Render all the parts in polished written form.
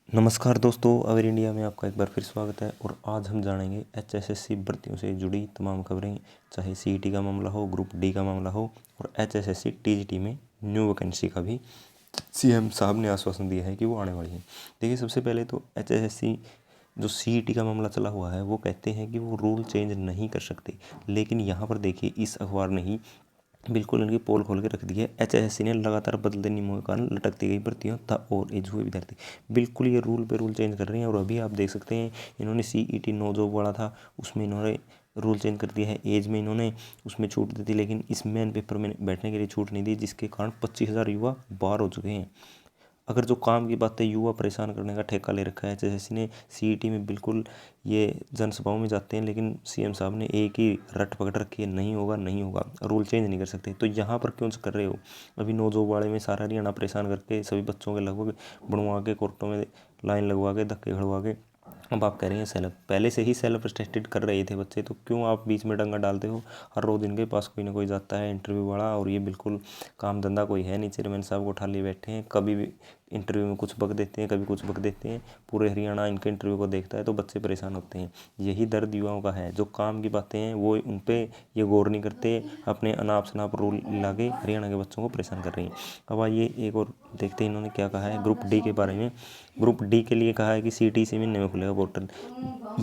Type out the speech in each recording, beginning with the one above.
नमस्कार दोस्तों, our India में आपका एक बार फिर स्वागत है। और आज हम जानेंगे एचएसएससी भर्तियों से जुड़ी तमाम खबरें, चाहे सीईटी का मामला हो, ग्रुप डी का मामला हो और एचएसएससी टीजीटी में न्यू वैकेंसी का भी सीएम साहब ने आश्वासन दिया है कि वो आने वाली है। देखिए, सबसे पहले तो एचएसएससी जो सीईटी का मामला चला हुआ है वो कहते हैं कि वो रूल चेंज नहीं कर सकते, लेकिन यहाँ पर देखिए इस अखबार ने ही बिल्कुल इनकी पोल खोल के रख दी है। एचएसएससी ने लगातार बदलते नियमों के कारण लटकती गई भर्तियों और एज हुए विद्यार्थी बिल्कुल ये रूल पे रूल चेंज कर रहे हैं। और अभी आप देख सकते हैं इन्होंने सीईटी 9 जो वाला था उसमें इन्होंने रूल चेंज कर दिया है। एज में इन्होंने उसमें छूट दी थी, लेकिन इस मेन पेपर में बैठने के लिए छूट नहीं दी, जिसके कारण 25,000 युवा बाहर हो चुके हैं। अगर जो काम की बात है, युवा परेशान करने का ठेका ले रखा है एचएसएससी ने। सीईटी में बिल्कुल ये जनसभाओं में जाते हैं, लेकिन सीएम साहब ने एक ही रट पकड़ रखी है, नहीं होगा नहीं होगा, रूल चेंज नहीं कर सकते। तो यहाँ पर क्यों कर रहे हो? अभी नौजोवाड़े में सारा हरियाणा परेशान करके सभी बच्चों के लगभग बनवा के कोर्टों में लाइन लगवा के धक्के खड़वा के अब आप कह रहे हैं सेल्फ। पहले से ही सेल्फ अटेस्टेड कर रहे थे बच्चे, तो क्यों आप बीच में डंगा डालते हो? हर रोज इनके पास कोई ना कोई जाता है इंटरव्यू वाला, और ये बिल्कुल काम धंधा कोई है नहीं। चेयरमैन साहब को उठा लिए बैठे हैं, कभी भी इंटरव्यू में कुछ बक देते हैं, कभी कुछ बक देते हैं। पूरे हरियाणा इनके इंटरव्यू को देखता है, तो बच्चे परेशान होते हैं। यही दर्द युवाओं का है। जो काम की बातें हैं वो उन पर ये गौर नहीं करते, अपने अनाप शनाप रूल लाके हरियाणा के बच्चों को परेशान कर रही हैं। अब आइए एक और देखते हैं इन्होंने क्या कहा है ग्रुप डी के बारे में। ग्रुप डी के लिए कहा है कि सीटी से महीने में खुलेगा पोर्टल।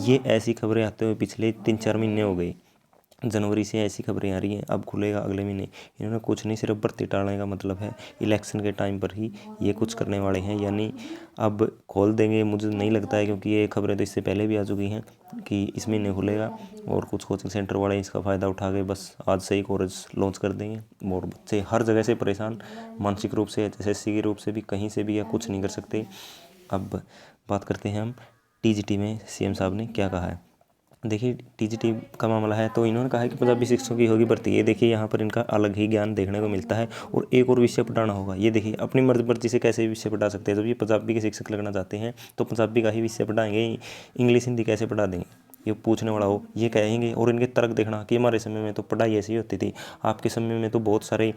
ये ऐसी खबरें आते हुए पिछले 3-4 महीने हो गए। जनवरी से ऐसी खबरें आ रही हैं, अब खुलेगा अगले महीने। इन्होंने कुछ नहीं, सिर्फ भर्ती टालने का मतलब है। इलेक्शन के टाइम पर ही ये कुछ करने वाले हैं, यानी अब खोल देंगे मुझे नहीं लगता है, क्योंकि ये खबरें तो इससे पहले भी आ चुकी हैं कि इस महीने खुलेगा। और कुछ कोचिंग सेंटर वाले इसका फ़ायदा उठा के बस आज से ही कोर्स लॉन्च कर देंगे। और बच्चे हर जगह से परेशान, मानसिक रूप से, एचएसएससी के रूप से भी, कहीं से भी, या कुछ नहीं कर सकते। अब बात करते हैं हम टीजीटी में सीएम साहब ने क्या कहा है। देखिए, टीजीटी का मामला है तो इन्होंने कहा है कि पंजाबी शिक्षकों की होगी भर्ती। ये देखिए यहाँ पर इनका अलग ही ज्ञान देखने को मिलता है। और एक और विषय पढ़ाना होगा। ये देखिए अपनी मर्जी से कैसे विषय पढ़ा सकते हैं। जब ये पंजाबी के शिक्षक लगना चाहते हैं तो पंजाबी का ही विषय पढ़ाएंगे, इंग्लिश हिंदी कैसे पढ़ा देंगे? ये पूछने वाला हो ये कहेंगे। और इनके तर्क देखना कि हमारे समय में तो पढ़ाई ऐसी होती थी, आपके समय में तो बहुत सारे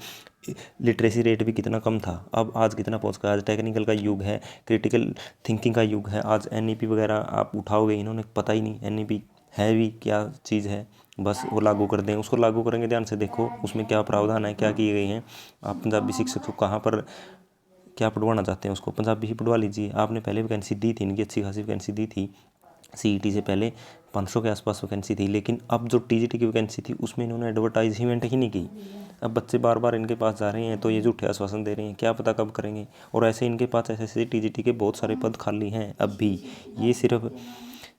लिटरेसी रेट भी कितना कम था, अब आज कितना पहुँच गया। आज टेक्निकल का युग है, क्रिटिकल थिंकिंग का युग है। आज एनईपी वगैरह आप उठाओगे, इन्होंने पता ही नहीं एनईपी है भी क्या चीज़ है, बस वो लागू कर दें। उसको लागू करेंगे, ध्यान से देखो उसमें क्या प्रावधान है, क्या किए गए हैं। आप पंजाबी शिक्षक को कहाँ पर क्या पढ़वाना चाहते हैं, उसको पंजाबी ही पढ़वा लीजिए। आपने पहले वैकेंसी दी थी, इनकी अच्छी खासी वैकेंसी दी थी। सीईटी से पहले 500 के आसपास वैकेंसी थी, लेकिन अब जो टीजीटी की वैकेंसी थी उसमें इन्होंने एडवर्टाइजमेंट ही नहीं की। अब बच्चे बार बार इनके पास जा रहे हैं तो ये झूठे आश्वासन दे रहे हैं, क्या पता कब करेंगे। और ऐसे इनके पास एसएससी टीजीटी के बहुत सारे पद खाली हैं अब भी। ये सिर्फ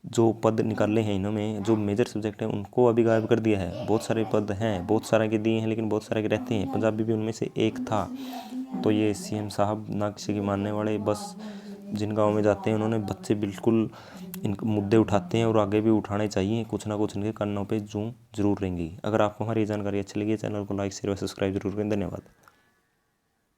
जो पद निकाले हैं इन्होंने, जो मेजर सब्जेक्ट हैं उनको अभी गायब कर दिया है। बहुत सारे पद हैं, बहुत सारे के दिए हैं, लेकिन बहुत सारे के रहते हैं। पंजाबी भी उनमें से एक था। तो ये सीएम साहब ना किसी की मानने वाले, बस जिन गाँव में जाते हैं उन्होंने बच्चे बिल्कुल इन मुद्दे उठाते हैं और आगे भी उठाने चाहिए। कुछ ना कुछ इनके कानों पे जूं जरूर रहेंगी। अगर आपको हमारी जानकारी अच्छी लगी, चैनल को लाइक शेयर और सब्सक्राइब जरूर करें। धन्यवाद।